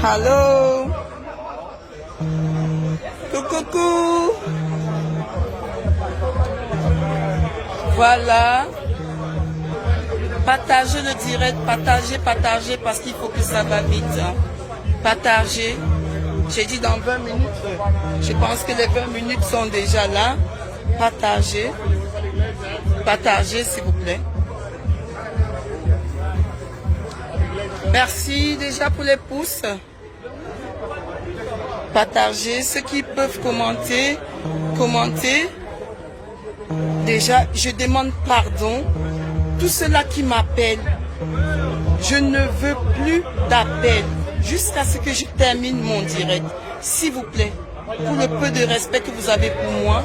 Allô? Coucou. Voilà. Partagez le direct, partagez parce qu'il faut que ça va vite. Hein. Partagez. J'ai dit dans 20 minutes. Je pense que les 20 minutes sont déjà là. Partagez. Partagez s'il vous plaît. Merci déjà pour les pouces. Partagez. Ceux qui peuvent commenter. Commentez. Déjà, je demande pardon. Tous ceux-là qui m'appellent, je ne veux plus d'appels jusqu'à ce que je termine mon direct. S'il vous plaît, pour le peu de respect que vous avez pour moi,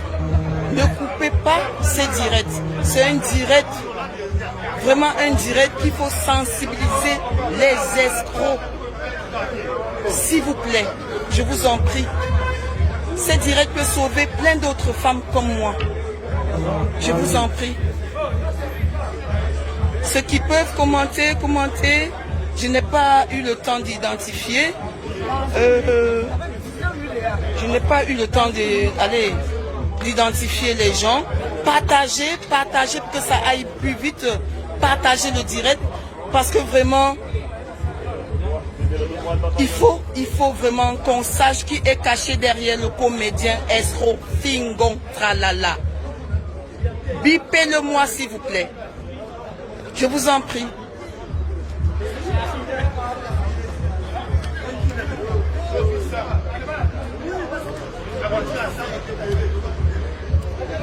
ne coupez pas ces directs. C'est un direct, vraiment un direct qu'il faut sensibiliser les escrocs. S'il vous plaît, je vous en prie. Ces directs peuvent sauver plein d'autres femmes comme moi. Je vous en prie. Ceux qui peuvent commenter. Je n'ai pas eu le temps d'identifier. Je n'ai pas eu le temps d'identifier les gens. Partagez pour que ça aille plus vite. Partagez le direct. Parce que vraiment, il faut vraiment qu'on sache qui est caché derrière le comédien escroc Fingon Tralala. Bipez-le-moi s'il vous plaît. Je vous en prie.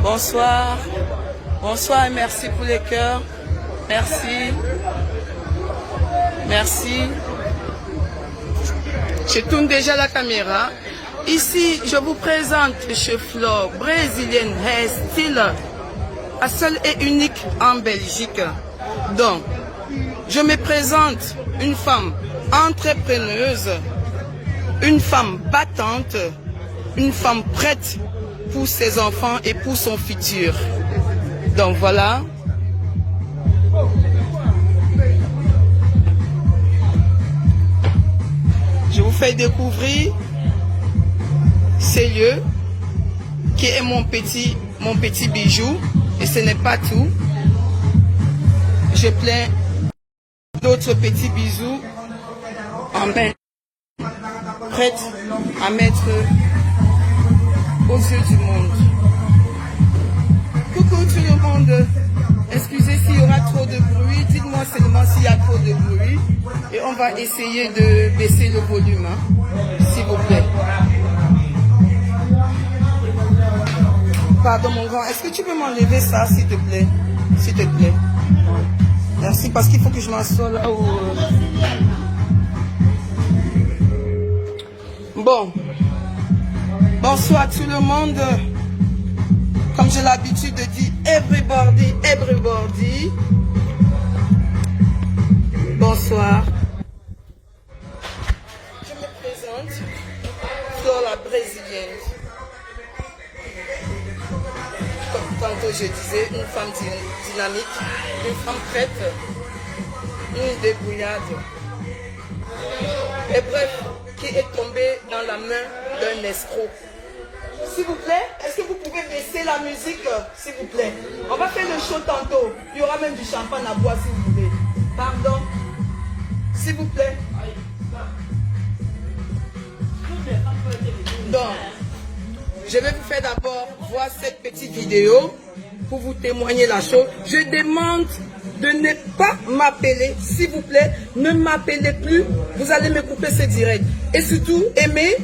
Bonsoir. Bonsoir et merci pour les cœurs. Merci. Merci. Je tourne déjà la caméra. Ici, je vous présente chez Flore, brésilienne hair style, la seule et unique en Belgique. Donc, je me présente une femme entrepreneuse, une femme battante, une femme prête pour ses enfants et pour son futur. Donc voilà. Je vous fais découvrir ces lieux qui est mon petit bijou. Et ce n'est pas tout. J'ai plein d'autres petits bisous en main, prête à mettre aux yeux du monde. Coucou tout le monde. Excusez s'il y aura trop de bruit. Dites-moi seulement s'il y a trop de bruit. Et on va essayer de baisser le volume, hein, s'il vous plaît. Pardon mon grand, est-ce que tu peux m'enlever ça s'il te plaît? S'il te plaît. Merci parce qu'il faut que je m'assoie là où... Bon. Bonsoir tout le monde. Comme j'ai l'habitude de dire, everybody. Bonsoir. Je me présente. Flore la brésilienne. Comme tantôt je disais, une femme dynamique, une femme prête, une débrouillarde. Et bref, qui est tombée dans la main d'un escroc. S'il vous plaît, est-ce que vous pouvez baisser la musique, s'il vous plaît? On va faire le show tantôt. Il y aura même du champagne à boire si vous voulez. Pardon? S'il vous plaît. Donc, je vais vous faire d'abord voir cette petite vidéo pour vous témoigner la chose. Je demande de ne pas m'appeler, s'il vous plaît. Ne m'appelez plus. Vous allez me couper ce direct. Et surtout, aimez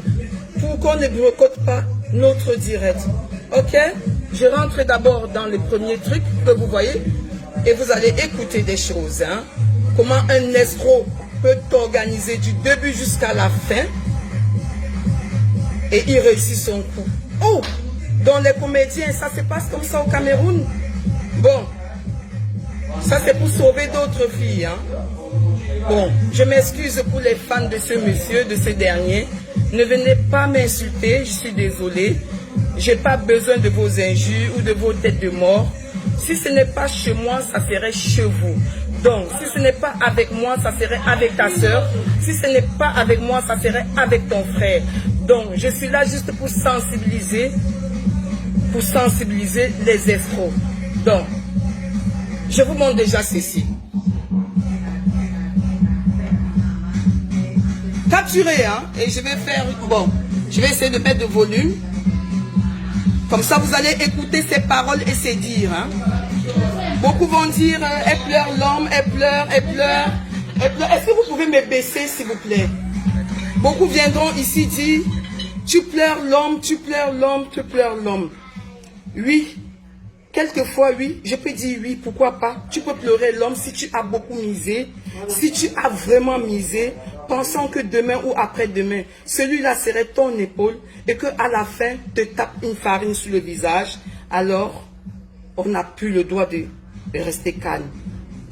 pour qu'on ne boycotte pas notre direct. Ok? Je rentre d'abord dans le premier truc que vous voyez et vous allez écouter des choses. Hein? Comment un escroc peut organiser du début jusqu'à la fin et il réussit son coup. Oh! Dans les comédiens, ça se passe comme ça au Cameroun. Bon, ça c'est pour sauver d'autres filles. Hein? Bon, je m'excuse pour les fans de ce monsieur, de ce dernier. Ne venez pas m'insulter, je suis désolée. Je n'ai pas besoin de vos injures ou de vos têtes de mort. Si ce n'est pas chez moi, ça serait chez vous. Donc, si ce n'est pas avec moi, ça serait avec ta soeur. Si ce n'est pas avec moi, ça serait avec ton frère. Donc, je suis là juste pour sensibiliser les escrocs. Donc, je vous montre déjà ceci. Capturez, hein, et je vais faire, bon, je vais essayer de mettre de volume. Comme ça, vous allez écouter ses paroles et ses dires, hein. Beaucoup vont dire, elle pleure l'homme, elle pleure, elle pleure, elle pleure. Est-ce que vous pouvez me baisser, s'il vous plaît? Beaucoup viendront ici dire, tu pleures l'homme, tu pleures l'homme, tu pleures l'homme. Oui, quelquefois oui, je peux dire oui, pourquoi pas. Tu peux pleurer l'homme si tu as beaucoup misé, si tu as vraiment misé, pensant que demain ou après-demain, celui-là serait ton épaule et qu'à la fin, te tape une farine sur le visage, alors on n'a plus le droit de rester calme.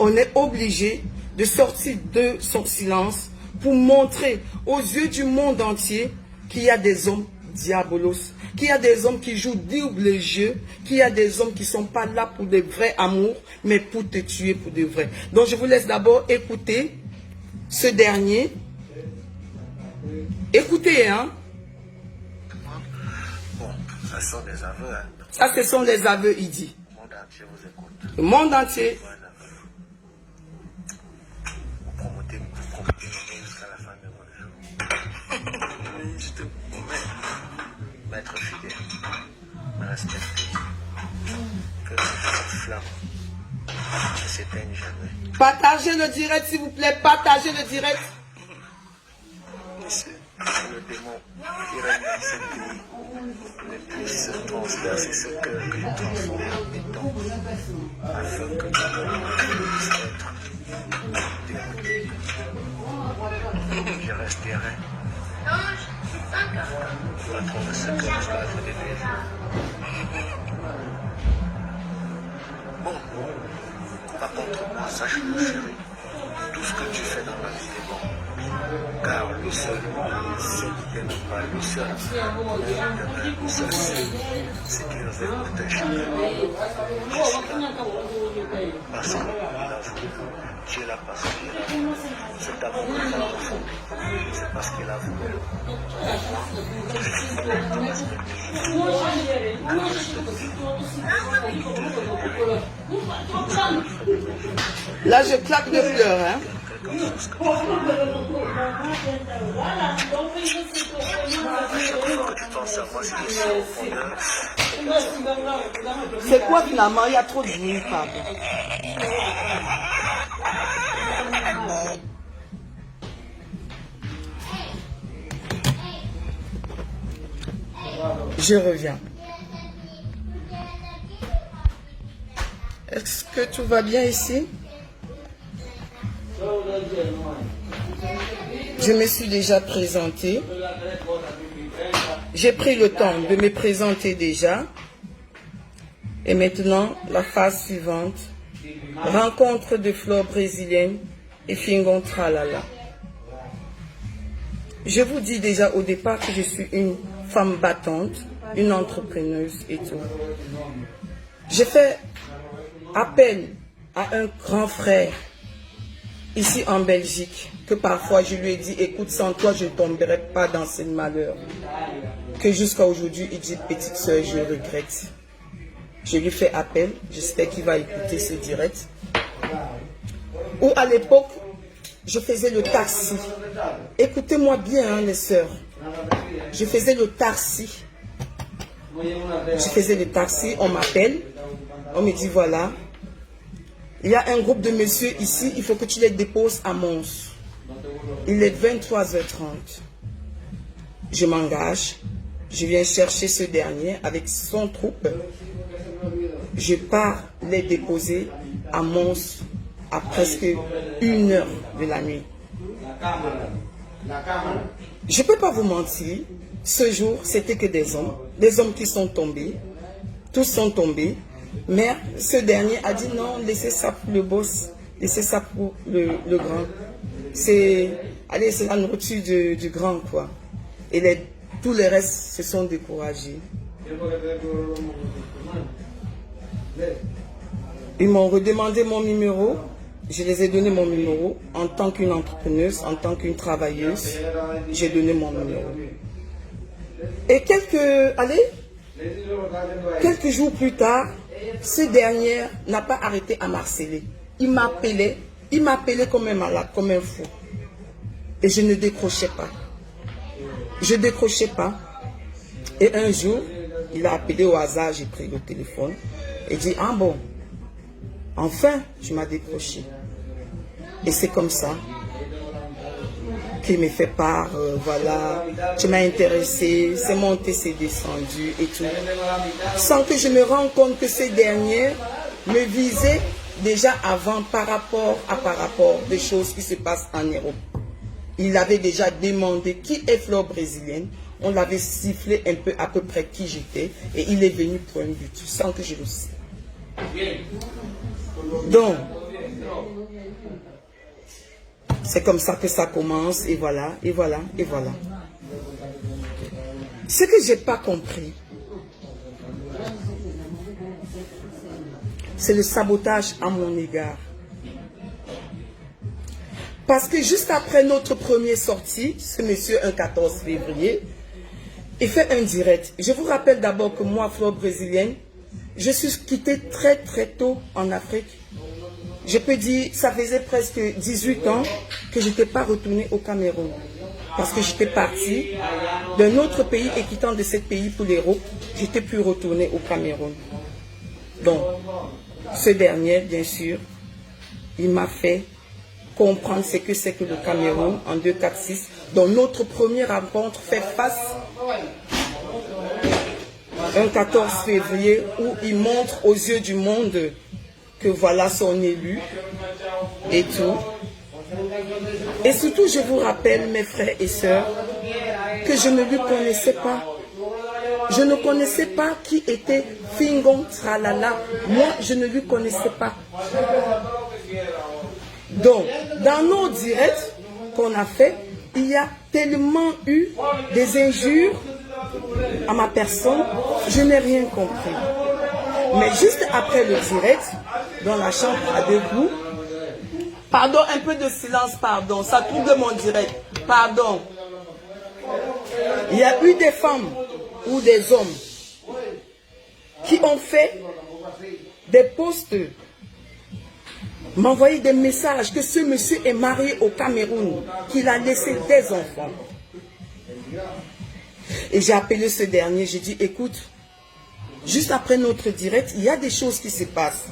On est obligé de sortir de son silence pour montrer aux yeux du monde entier qu'il y a des hommes diabolos, qu'il y a des hommes qui jouent double jeu, qu'il y a des hommes qui ne sont pas là pour de vrais amours, mais pour te tuer pour de vrai. Donc je vous laisse d'abord écouter ce dernier. Écoutez, hein. Bon, ça sont des aveux, hein. Ça, ce sont les aveux, il dit. Le monde entier vous écoute. Le monde entier. Voilà. Vous promotez jusqu'à la fin de votre jour. Je te promets d'être fidèle, me respecter, que cette flamme ne s'éteigne jamais. Partagez le direct, s'il vous plaît. Partagez le direct. C'est le démon qui règne dans ce pays ne puisse transpercer ce cœur que je transforme en béton afin que nous puissions être dégoûtés. Je resterai patron de ce cœur jusqu'à la fin des jours. Bon, par contre, moi, sache-le, chérie, tout ce que tu fais dans la vie est bon. Car lui seul, c'est qui pas lui seul, lui seul, c'est qui nous aide pour t'échapper. Je suis là parce qu'il a voulu. Tu es là parce qu'il a voulu. Cet amour que tu as profondé, c'est parce qu'il a voulu. Là, je claque de pleurs, hein. C'est quoi finalement? Il y a trop de bruit, pardon. Je reviens. Est-ce que tout va bien ici? Je me suis déjà présentée. J'ai pris le temps de me présenter déjà. Et maintenant, la phase suivante. Rencontre de fleurs brésiliennes et fingon tralala. Je vous dis déjà au départ que je suis une femme battante, une entrepreneuse et tout. J'ai fait appel à un grand frère ici en Belgique, que parfois je lui ai dit, écoute, sans toi je ne tomberai pas dans ce malheur. Que jusqu'à aujourd'hui, il dit, petite soeur, je regrette. Je lui fais appel, j'espère qu'il va écouter ce direct. Ou à l'époque, je faisais le taxi. Écoutez-moi bien, hein, les sœurs. Je faisais le taxi. Je faisais le taxi, on m'appelle, on me dit, voilà, il y a un groupe de messieurs ici, il faut que tu les déposes à Mons. Il est 23h30. Je m'engage, je viens chercher ce dernier avec son troupe. Je pars les déposer à Mons à presque 1h de la nuit. Je ne peux pas vous mentir, ce jour, c'était que des hommes qui sont tombés, tous sont tombés. Mais ce dernier a dit non, laissez ça pour le boss, laissez ça pour le grand. C'est la nourriture du grand, quoi. Et tous les restes se sont découragés. Ils m'ont redemandé mon numéro. Je les ai donné mon numéro. En tant qu'une entrepreneuse, en tant qu'une travailleuse, j'ai donné mon numéro. Et quelques jours plus tard, ce dernier n'a pas arrêté à m'harceler. Il m'appelait comme un malade, comme un fou. Et je ne décrochais pas. Je ne décrochais pas. Et un jour, il a appelé au hasard, j'ai pris le téléphone et dit, ah bon, enfin, tu m'as décroché. Et c'est comme ça qu'il me fait part, voilà, tu m'as intéressé, c'est monté, c'est descendu et tout. Sans que je me rende compte que ce dernier me visait déjà avant par rapport des choses qui se passent en Europe. Il avait déjà demandé qui est Fleur brésilienne. On l'avait sifflé un peu à peu près qui j'étais. Et il est venu pour un but, sans que je le sache. Donc, c'est comme ça que ça commence. Et voilà, et voilà, et voilà. Ce que je n'ai pas compris, c'est le sabotage à mon égard. Parce que juste après notre première sortie, ce monsieur, un 14 février, il fait un direct. Je vous rappelle d'abord que moi, Fleur brésilienne, je suis quittée très très tôt en Afrique. Je peux dire, ça faisait presque 18 ans que je n'étais pas retournée au Cameroun. Parce que j'étais partie d'un autre pays et quittant de ce pays pour l'Europe, j'étais plus retournée au Cameroun. Donc, ce dernier, bien sûr, il m'a fait comprendre ce que c'est que le Cameroun en 246, dont notre première rencontre fait face un 14 février où il montre aux yeux du monde que voilà son élu et tout. Et surtout, je vous rappelle, mes frères et sœurs, que je ne lui connaissais pas. Je ne connaissais pas qui était Fingon Tralala. Moi, je ne lui connaissais pas. Donc, dans nos directs qu'on a fait, il y a tellement eu des injures à ma personne, je n'ai rien compris. Mais juste après le direct, dans la chambre à deux coups, pardon, un peu de silence, pardon, ça trouble mon direct, pardon. Il y a eu des femmes ou des hommes qui ont fait des posts, m'envoyer des messages que ce monsieur est marié au Cameroun, qu'il a laissé des enfants. Et j'ai appelé ce dernier, j'ai dit, écoute, juste après notre direct, il y a des choses qui se passent.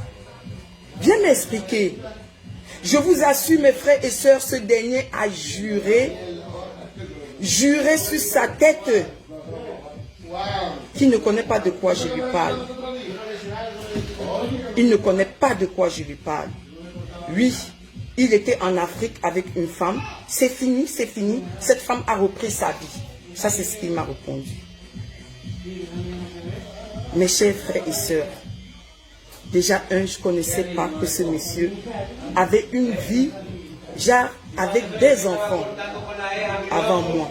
Viens m'expliquer. Je vous assure, mes frères et sœurs, ce dernier a juré sur sa tête, qu'il ne connaît pas de quoi je lui parle. Il ne connaît pas de quoi je lui parle. Oui, il était en Afrique avec une femme. C'est fini, c'est fini. Cette femme a repris sa vie. Ça, c'est ce qu'il m'a répondu. Mes chers frères et sœurs, déjà, je ne connaissais pas que ce monsieur avait une vie, genre, avec des enfants avant moi.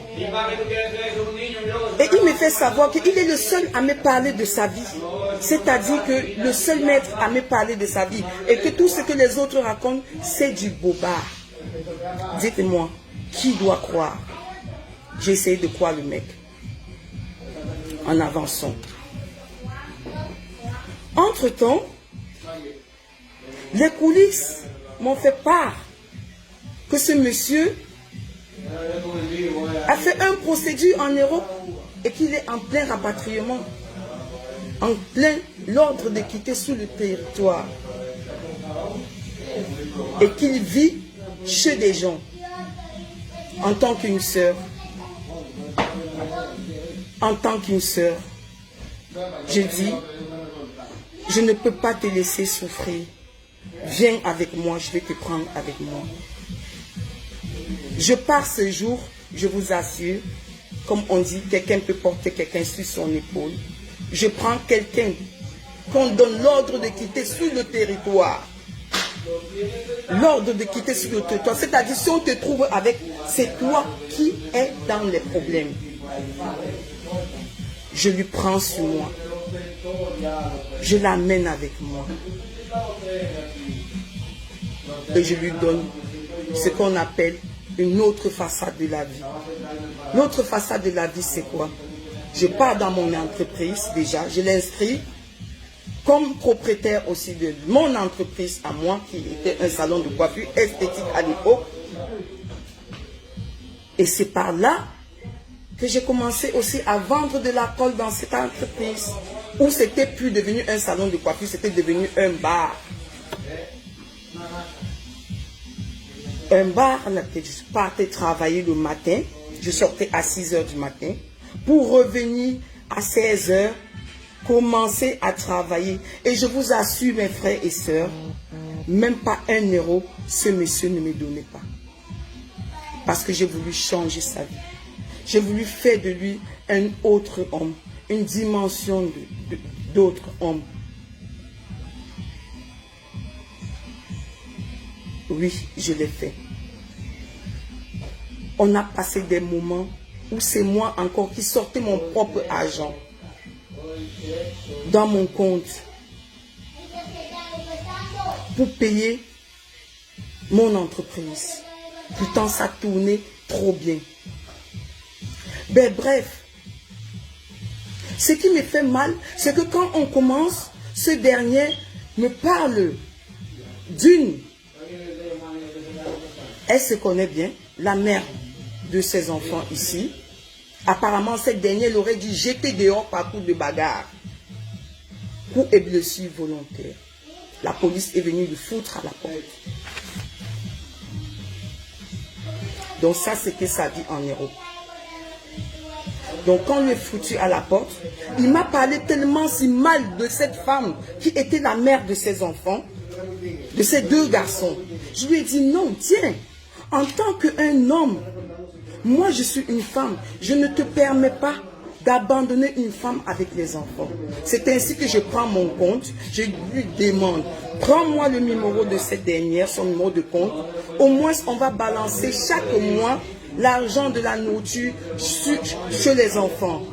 Et il me fait savoir qu'il est le seul à me parler de sa vie. C'est-à-dire que le seul maître à me parler de sa vie. Et que tout ce que les autres racontent, c'est du bobard. Dites-moi, qui doit croire? J'ai essayé de croire le mec. En avançant. Entre-temps, les coulisses m'ont fait part que ce monsieur a fait un procédure en Europe et qu'il est en plein rapatriement, en plein l'ordre de quitter sous le territoire et qu'il vit chez des gens en tant qu'une sœur. En tant qu'une sœur, je dis, je ne peux pas te laisser souffrir. Viens avec moi, je vais te prendre avec moi. Je pars ce jour, je vous assure, comme on dit, quelqu'un peut porter quelqu'un sur son épaule. Je prends quelqu'un qu'on donne l'ordre de quitter sur le territoire. L'ordre de quitter sur le territoire. C'est-à-dire, si on te trouve avec, c'est toi qui es dans les problèmes. Je lui prends sur moi. Je l'amène avec moi. et je lui donne ce qu'on appelle une autre façade de la vie. L'autre façade de la vie, c'est quoi? Je pars dans mon entreprise déjà, je l'inscris comme propriétaire aussi de mon entreprise à moi, qui était un salon de coiffure esthétique à l'époque. Et c'est par là que j'ai commencé aussi à vendre de l'alcool dans cette entreprise, où c'était plus devenu un salon de coiffure, c'était devenu un bar. Un bar là que je partais travailler le matin, je sortais à 6 h du matin, pour revenir à 16 h, commencer à travailler. Et je vous assure, mes frères et sœurs, même pas 1 euro, ce monsieur ne me donnait pas. Parce que j'ai voulu changer sa vie. J'ai voulu faire de lui un autre homme, une dimension d'autre homme. Oui, je l'ai fait. On a passé des moments où c'est moi encore qui sortais mon propre argent dans mon compte pour payer mon entreprise. Pourtant, ça tournait trop bien. Ben bref, ce qui me fait mal, c'est que quand on commence, ce dernier me parle d'une... Elle se connaît bien, la mère de ses enfants ici. Apparemment, cette dernière l'aurait dit jeter dehors par coup de bagarre. Coup et blessure volontaire. La police est venue le foutre à la porte. Donc ça, c'était sa vie en Europe. Donc quand on lui est foutu à la porte, il m'a parlé tellement si mal de cette femme qui était la mère de ses enfants, de ces 2 garçons. Je lui ai dit non, tiens, en tant qu'un homme, moi je suis une femme, je ne te permets pas d'abandonner une femme avec les enfants. C'est ainsi que je prends mon compte, je lui demande, prends-moi le numéro de cette dernière, son numéro de compte, au moins on va balancer chaque mois l'argent de la nourriture chez les enfants.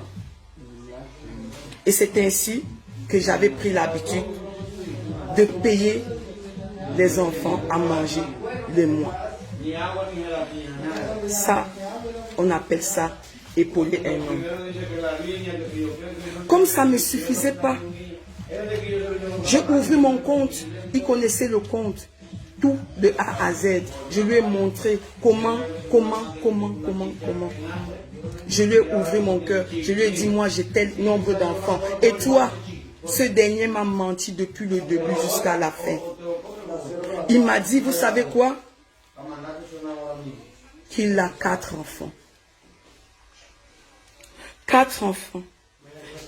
Et c'est ainsi que j'avais pris l'habitude de payer les enfants à manger le mois. Ça, on appelle ça épauler un homme. Comme ça ne me suffisait pas, j'ai ouvert mon compte, il connaissait le compte, tout de A à Z. Je lui ai montré comment. Je lui ai ouvert mon cœur, je lui ai dit, moi j'ai tel nombre d'enfants. Et toi, ce dernier m'a menti depuis le début jusqu'à la fin. Il m'a dit, vous savez quoi? Qu'il a 4 enfants. 4 enfants.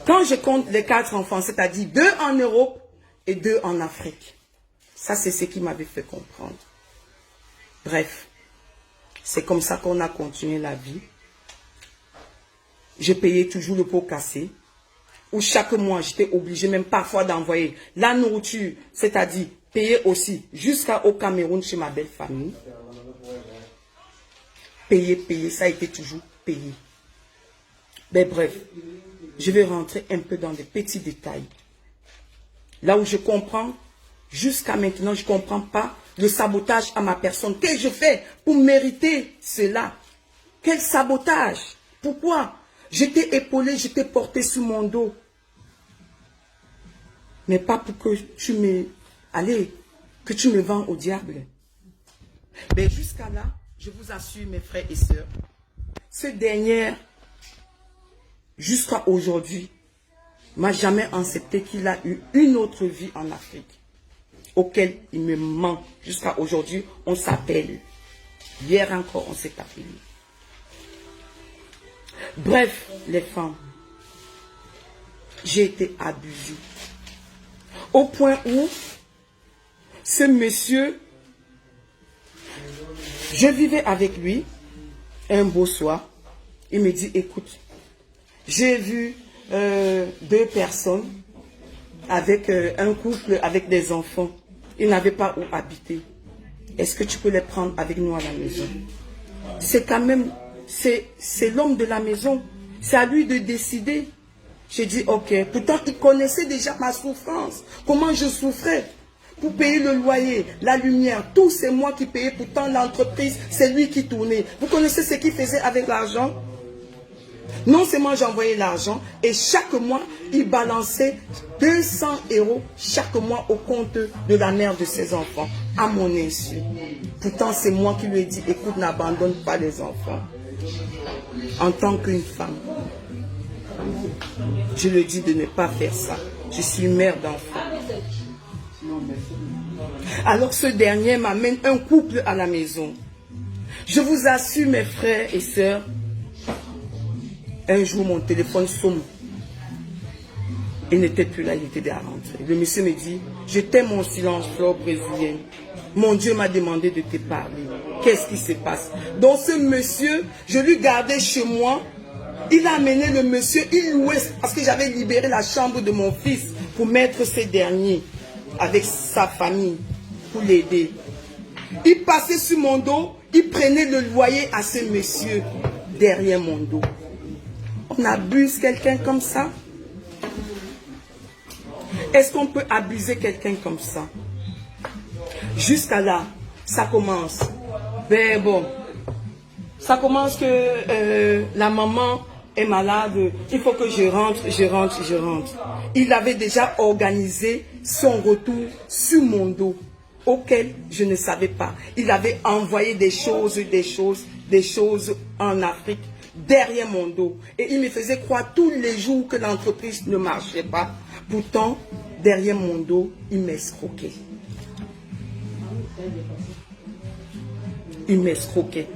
Quand je compte les 4 enfants, c'est-à-dire 2 en Europe et 2 en Afrique. Ça, c'est ce qui m'avait fait comprendre. Bref, c'est comme ça qu'on a continué la vie. Je payais toujours le pot cassé. Où chaque mois, j'étais obligé même parfois d'envoyer la nourriture, c'est-à-dire payer aussi jusqu'au Cameroun chez ma belle famille. Payer, ça a été toujours payé. Mais bref, je vais rentrer un peu dans des petits détails. Là où je comprends, jusqu'à maintenant, je ne comprends pas le sabotage à ma personne. Qu'est-ce que je fais pour mériter cela? Quel sabotage? Pourquoi? J'étais épaulé, j'étais porté sur mon dos. Mais pas pour que tu me... Allez, que tu me vends au diable. Mais jusqu'à là, je vous assure, mes frères et sœurs, ce dernier, jusqu'à aujourd'hui, m'a jamais accepté qu'il a eu une autre vie en Afrique, auquel il me ment. Jusqu'à aujourd'hui, on s'appelle. Hier encore, on s'est appelé. Bref, les femmes, j'ai été abusée. Au point où, ce monsieur, je vivais avec lui, un beau soir, il me dit, écoute, j'ai vu 2 personnes avec un couple avec des enfants. Ils n'avaient pas où habiter. Est-ce que tu peux les prendre avec nous à la maison? C'est quand même, c'est l'homme de la maison. C'est à lui de décider. J'ai dit ok. Pourtant, il connaissait déjà ma souffrance. Comment je souffrais. pour payer le loyer, la lumière, tout c'est moi qui payais. Pourtant l'entreprise, c'est lui qui tournait. Vous connaissez ce qu'il faisait avec l'argent? Non seulement j'envoyais l'argent et chaque mois, il balançait 200 € chaque mois au compte de la mère de ses enfants, à mon insu. Pourtant, c'est moi qui lui ai dit, écoute, n'abandonne pas les enfants. En tant qu'une femme, je lui dis de ne pas faire ça. Je suis mère d'enfants. Alors ce dernier m'amène un couple à la maison. Je vous assure, mes frères et sœurs, un jour, mon téléphone sonne. Il n'était plus là, il était déjà rentré. Le monsieur me dit, je t'aime mon silence, fleur brésilienne. Mon Dieu m'a demandé de te parler. Qu'est-ce qui se passe? Donc ce monsieur, je lui gardais chez moi. Il a amené le monsieur, il louait, parce que j'avais libéré la chambre de mon fils pour mettre ces derniers avec sa famille, pour l'aider. Il passait sur mon dos, il prenait le loyer à ce monsieur derrière mon dos. On abuse quelqu'un comme ça? Est-ce qu'on peut abuser quelqu'un comme ça? Jusqu'à là, ça commence. Ben bon, ça commence que la maman est malade, il faut que je rentre. Il avait déjà organisé son retour sur mon dos, auquel je ne savais pas. Il avait envoyé des choses en Afrique, derrière mon dos. Et il me faisait croire tous les jours que l'entreprise ne marchait pas. Pourtant, derrière mon dos, il m'escroquait. Il m'escroquait.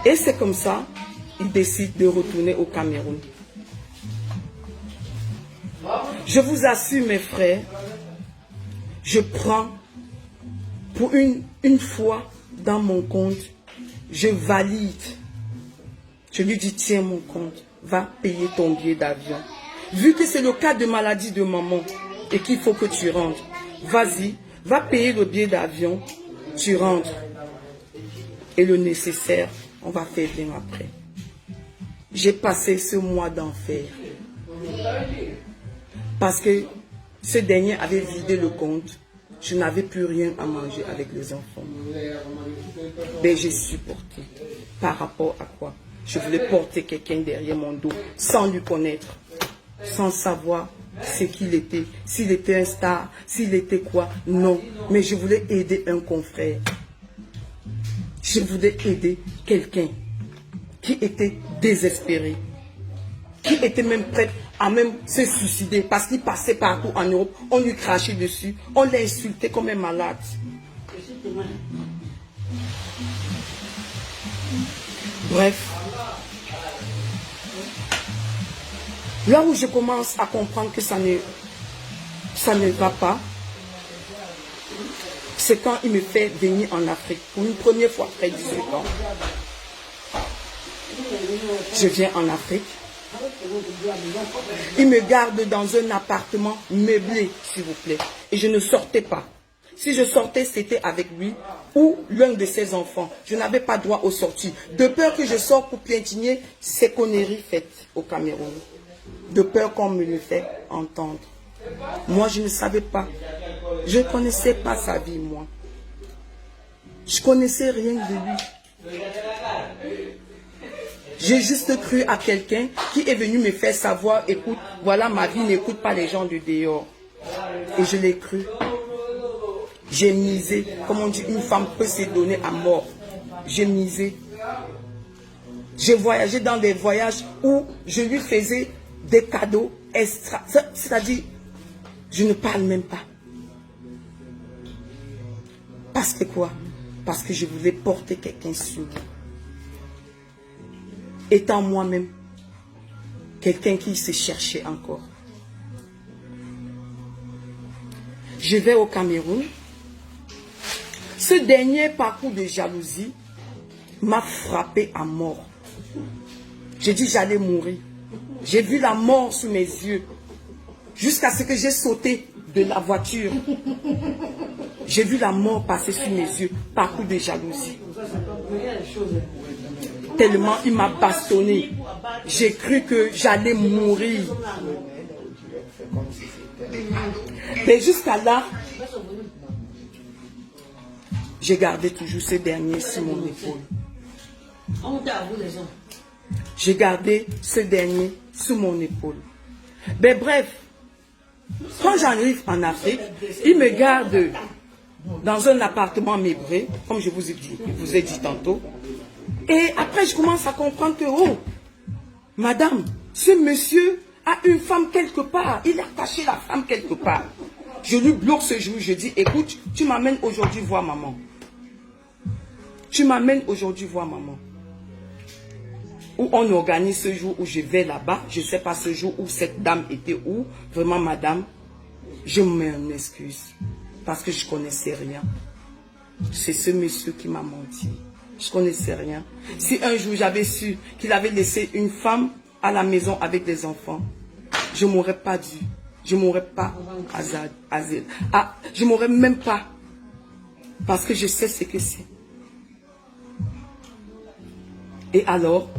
Et c'est comme ça, il décide de retourner au Cameroun. Je vous assure, mes frères, je prends pour une fois dans mon compte, je valide. Je lui dis, tiens mon compte, va payer ton billet d'avion. Vu que c'est le cas de maladie de maman et qu'il faut que tu rentres, vas-y, va payer le billet d'avion, tu rentres. Et le nécessaire, on va faire bien après. J'ai passé ce mois d'enfer. Parce que ce dernier avait vidé le compte. Je n'avais plus rien à manger avec les enfants. Mais j'ai supporté. Par rapport à quoi? Je voulais porter quelqu'un derrière mon dos, sans lui connaître, sans savoir ce qu'il était, s'il était un star, s'il était quoi. Non, mais je voulais aider un confrère. Je voulais aider quelqu'un qui était désespéré, qui était même prêt à même se suicider parce qu'il passait partout en Europe. On lui crachait dessus, on l'a insulté comme un malade. Bref, là où je commence à comprendre que ça ne va pas, c'est quand il me fait venir en Afrique pour une première fois après 18 ans. Je viens en Afrique. Il me garde dans un appartement meublé, s'il vous plaît. Et je ne sortais pas. Si je sortais, c'était avec lui ou l'un de ses enfants. Je n'avais pas droit aux sorties. De peur que je sorte pour piétiner ces conneries faites au Cameroun. De peur qu'on me le fait entendre. Moi, je ne savais pas. Je ne connaissais pas sa vie, moi. Je ne connaissais rien de lui. J'ai juste cru à quelqu'un qui est venu me faire savoir, écoute, voilà ma vie, n'écoute pas les gens du dehors. Et je l'ai cru. J'ai misé, comme on dit, une femme peut se donner à mort. J'ai misé. J'ai voyagé dans des voyages où je lui faisais des cadeaux extra. C'est-à-dire, je ne parle même pas. Parce que quoi? Parce que je voulais porter quelqu'un sur moi. Étant moi-même quelqu'un qui se cherchait encore. Je vais au Cameroun. Ce dernier parcours de jalousie m'a frappé à mort. J'ai dit j'allais mourir. J'ai vu la mort sous mes yeux. Jusqu'à ce que j'ai sauté de la voiture. J'ai vu la mort passer sous mes yeux. Parcours de jalousie. Tellement il m'a bastonné. J'ai cru que j'allais mourir. Mais jusqu'à là, j'ai gardé toujours ce dernier sur mon épaule. J'ai gardé ce dernier sur mon épaule. Mais bref, quand j'arrive en Afrique, il me garde dans un appartement meublé, comme je vous ai dit tantôt. Et après, je commence à comprendre que, oh, madame, ce monsieur a une femme quelque part. Il a caché la femme quelque part. Je lui bloque ce jour, je dis, écoute, tu m'amènes aujourd'hui voir maman. Tu m'amènes aujourd'hui voir maman. Où on organise ce jour où je vais là-bas. Je ne sais pas ce jour où cette dame était où. Vraiment, madame, je m'en excuse. Parce que je ne connaissais rien. C'est ce monsieur qui m'a menti. Je ne connaissais rien. Si un jour j'avais su qu'il avait laissé une femme à la maison avec des enfants, je ne m'aurais pas dit. Je ne m'aurais pas je ne m'aurais même pas. Parce que je sais ce que c'est. Et alors,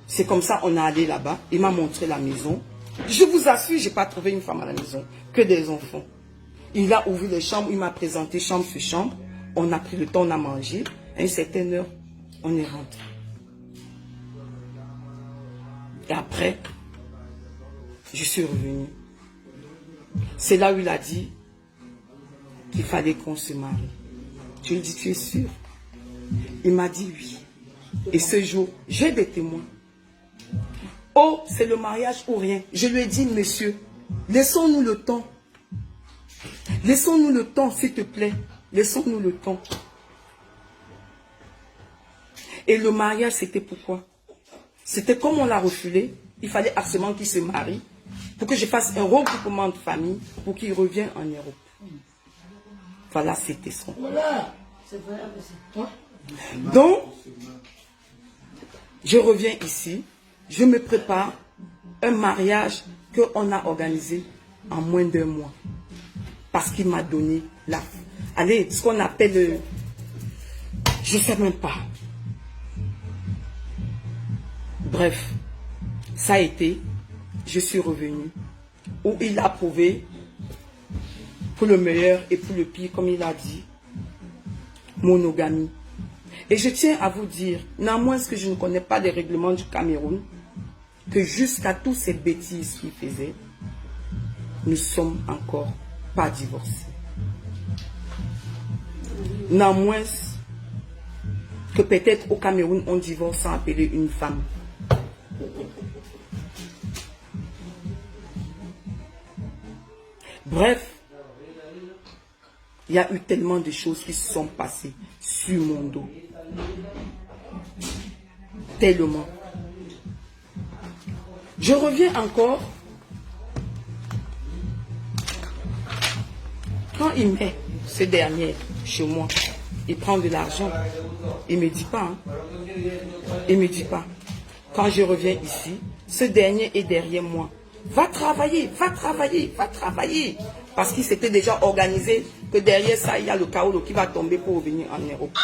c'est comme ça on est allé là-bas. Il m'a montré la maison. Je vous assure, je n'ai pas trouvé une femme à la maison. Que des enfants. Il a ouvert les chambres. Il m'a présenté chambre sur chambre. On a pris le temps, on a mangé. À une certaine heure, on est rentré. Et après, je suis revenu. C'est là où il a dit qu'il fallait qu'on se marie. Je lui ai dit, tu es sûr? Il m'a dit oui. Et ce jour, j'ai des témoins. Oh, c'est le mariage ou rien. Je lui ai dit, monsieur, laissons-nous le temps. Laissons-nous le temps, s'il te plaît. Laissons-nous le temps. Et le mariage, c'était pourquoi? C'était comme on l'a refoulé. Il fallait absolument qu'il se marie pour que je fasse un regroupement de famille pour qu'il revienne en Europe. Voilà, c'était son. Donc, je reviens ici. Je me prépare un mariage qu'on a organisé en moins d'1 mois. Parce qu'il m'a donné ce qu'on appelle, je ne sais même pas. Bref, ça a été, je suis revenu, où il a prouvé, pour le meilleur et pour le pire, comme il a dit, monogamie. Et je tiens à vous dire, néanmoins que je ne connais pas les règlements du Cameroun, que jusqu'à toutes ces bêtises qu'il faisait, nous ne sommes encore pas divorcés. Néanmoins que peut-être au Cameroun, on divorce sans appeler une femme. Bref, il y a eu tellement de choses qui se sont passées sur mon dos. Tellement. Je reviens encore. Quand il met ce dernier chez moi, il prend de l'argent. Il ne me dit pas. Hein. Il ne me dit pas. Quand je reviens ici, ce dernier est derrière moi. Va travailler, va travailler, va travailler. Parce qu'il s'était déjà organisé que derrière ça, il y a le chaos qui va tomber pour revenir en Europe.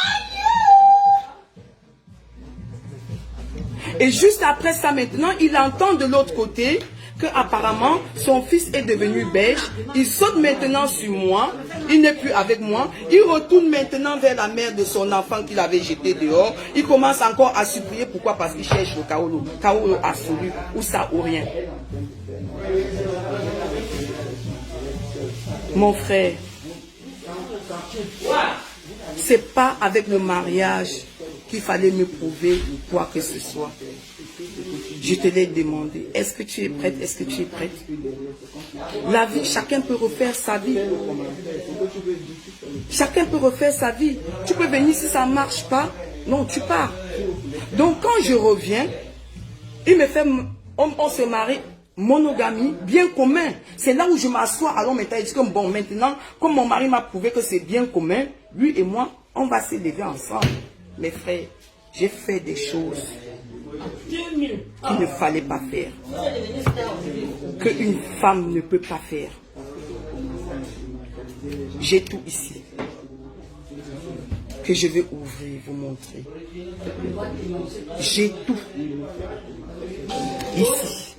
Et juste après ça maintenant, il entend de l'autre côté que apparemment son fils est devenu belge. Il saute maintenant sur moi. Il n'est plus avec moi. Il retourne maintenant vers la mère de son enfant qu'il avait jeté dehors. Il commence encore à supplier. Pourquoi? Parce qu'il cherche le chaos. Chaos absolu. Ou ça ou rien. Mon frère, c'est pas avec le mariage qu'il fallait me prouver quoi que ce soit. Je te l'ai demandé. Est-ce que tu es prête? Est-ce que tu es prête? La vie, chacun peut refaire sa vie. Chacun peut refaire sa vie. Tu peux venir si ça ne marche pas. Non, tu pars. Donc quand je reviens, il me fait, on se marie. Monogamie, bien commun. C'est là où je m'assois. Alors maintenant, il dit que bon, maintenant, comme mon mari m'a prouvé que c'est bien commun, lui et moi, on va s'élever ensemble. Mes frères, j'ai fait des choses qu'il ne fallait pas faire. Qu'une femme ne peut pas faire. J'ai tout ici. Que je vais ouvrir, vous montrer. J'ai tout ici.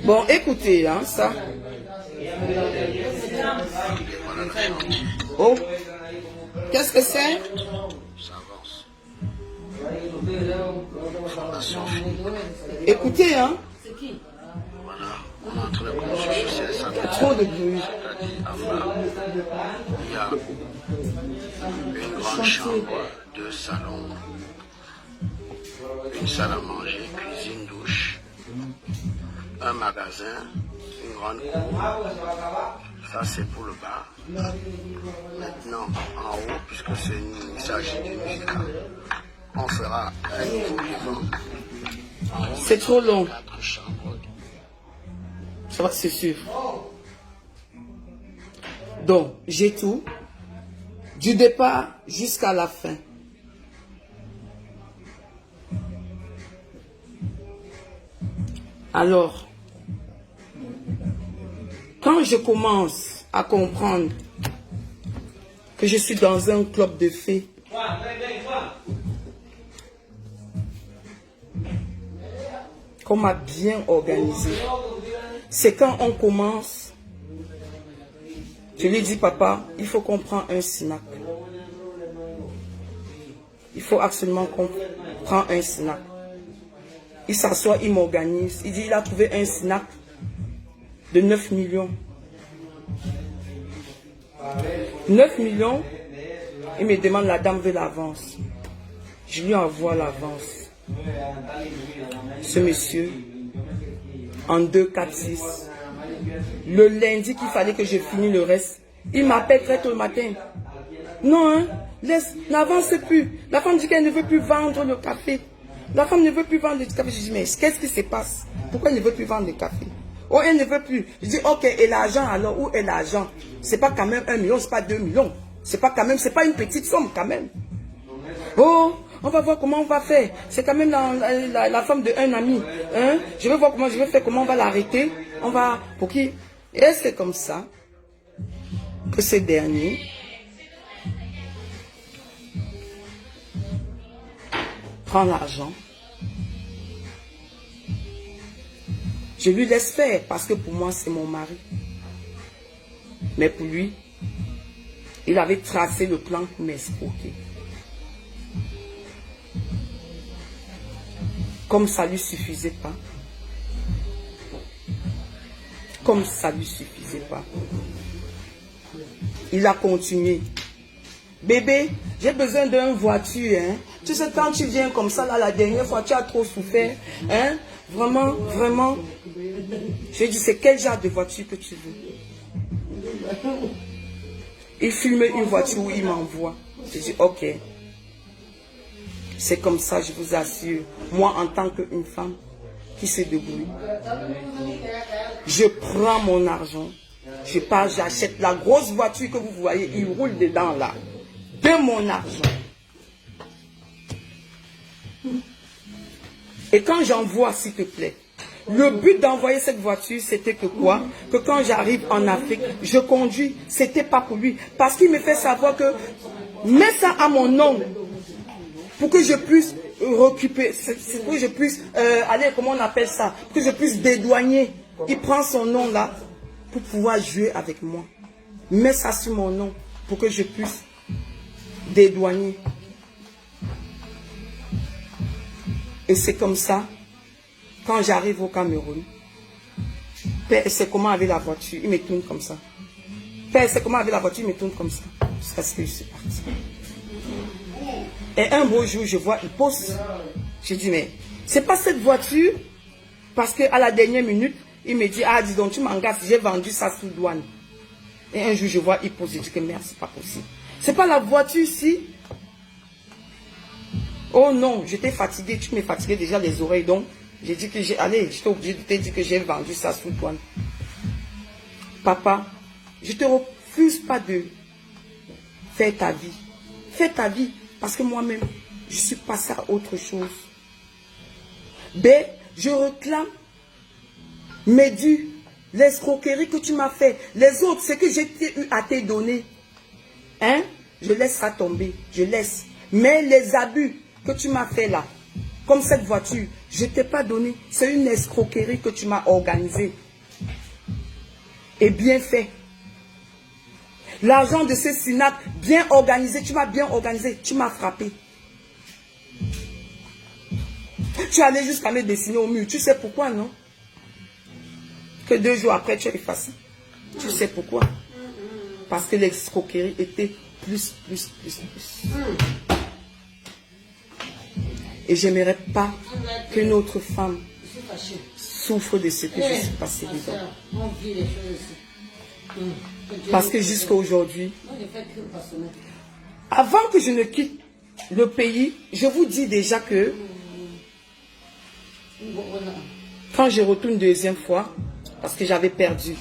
Bon, écoutez, hein, ça. Oh, qu'est-ce que c'est? Ça avance. Écoutez, hein. Voilà, on est en train de construire sur ces centres. Trop de bruit. C'est-à-dire, il y a une grande chambre, 2 salons, une salle à manger, cuisine, douche, un magasin, une grande cour. Ça, c'est pour le bas. Maintenant, en haut, puisque il s'agit d'une musique, on fera un niveau vivant. C'est trop long. 4 chambres. Ça va, c'est sûr. Donc, j'ai tout. Du départ jusqu'à la fin. Alors, quand je commence à comprendre que je suis dans un club de fées, qu'on m'a bien organisé, c'est quand on commence, je lui dis, papa, il faut qu'on prenne un snack. Il faut absolument qu'on prenne un snack. Il s'assoit, il m'organise. Il dit, il a trouvé un snack de 9 millions. 9 millions, il me demande, la dame veut l'avance. Je lui envoie l'avance. Ce monsieur, en 2, 4, 6. Le lundi qu'il fallait que je finisse le reste, il m'appelle très tôt le matin. Non, hein, laisse, n'avance plus. La femme dit qu'elle ne veut plus vendre le café. La femme ne veut plus vendre le café. Je dis, mais qu'est-ce qui se passe? Pourquoi elle ne veut plus vendre le café? Oh, elle ne veut plus. Je dis, ok, et l'argent alors, où est l'argent? C'est pas quand même 1 million, c'est pas 2 millions. C'est pas quand même, c'est pas une petite somme quand même. Oh, on va voir comment on va faire. C'est quand même la femme d'un ami. Hein? Je vais voir comment je vais faire, comment on va l'arrêter. On va, pour qui? Et c'est comme ça que ce dernier prend l'argent. Je lui laisse faire parce que pour moi c'est mon mari. Mais pour lui, il avait tracé le plan pour m'escroquer. Comme ça lui suffisait pas. Comme ça lui suffisait pas. Il a continué. Bébé, j'ai besoin d'une voiture. Hein? Tu sais, quand tu viens comme ça, là, la dernière fois, tu as trop souffert. Hein? Vraiment, vraiment. Je dis, c'est quel genre de voiture que tu veux? Il filme une voiture où il m'envoie. Je dis, ok. C'est comme ça, je vous assure. Moi, en tant qu'une femme qui se débrouille, je prends mon argent. Je pars, j'achète la grosse voiture que vous voyez, il roule dedans là. De mon argent. Et quand j'envoie, s'il te plaît, le but d'envoyer cette voiture, c'était que quoi? Que quand j'arrive en Afrique, je conduis, c'était pas pour lui. Parce qu'il me fait savoir que, mets ça à mon nom, pour que je puisse récupérer, pour que je puisse, aller, comment on appelle ça? Pour que je puisse dédouaner. Il prend son nom là, pour pouvoir jouer avec moi. Mets ça sur mon nom, pour que je puisse dédouaner. Et c'est comme ça, quand j'arrive au Cameroun, Père, c'est comment avec la voiture, il me tourne comme ça. Père, c'est comment avec la voiture, il me tourne comme ça. Jusqu'à ce que je suis parti. Et un beau jour, je vois, il pose. Je dis, mais c'est pas cette voiture, parce qu'à la dernière minute, il me dit, ah, dis donc, tu m'engages, j'ai vendu ça sous douane. Et un jour, je vois, il pose, je dis que merde, c'est pas possible. C'est pas la voiture ici. Oh non, j'étais fatigué, tu m'es fatigué déjà les oreilles, donc j'ai dit que j'étais obligé de te dire que j'ai vendu ça sous douane. Papa, je te refuse pas de faire ta vie. Fais ta vie, parce que moi-même, je suis passé à autre chose. B, je réclame mes dus, l'escroquerie que tu m'as fait. Les autres, c'est que j'ai eu à te donner. Hein? je laisse ça tomber, je laisse. Mais les abus que tu m'as fait là, comme cette voiture, je ne t'ai pas donné. C'est une escroquerie que tu m'as organisée. Et bien fait. L'argent de ces SINAC, bien organisé, tu m'as bien organisé, tu m'as frappé. Tu es allé jusqu'à me dessiner au mur. Tu sais pourquoi, non? Que 2 jours après, tu es effacé. Tu sais pourquoi? Parce que l'escroquerie était plus. Et j'aimerais pas qu'une autre femme souffre de ce que je suis passée dedans. Parce que jusqu'à aujourd'hui, avant que je ne quitte le pays, je vous dis déjà que quand je retourne 2e fois, parce que j'avais perdu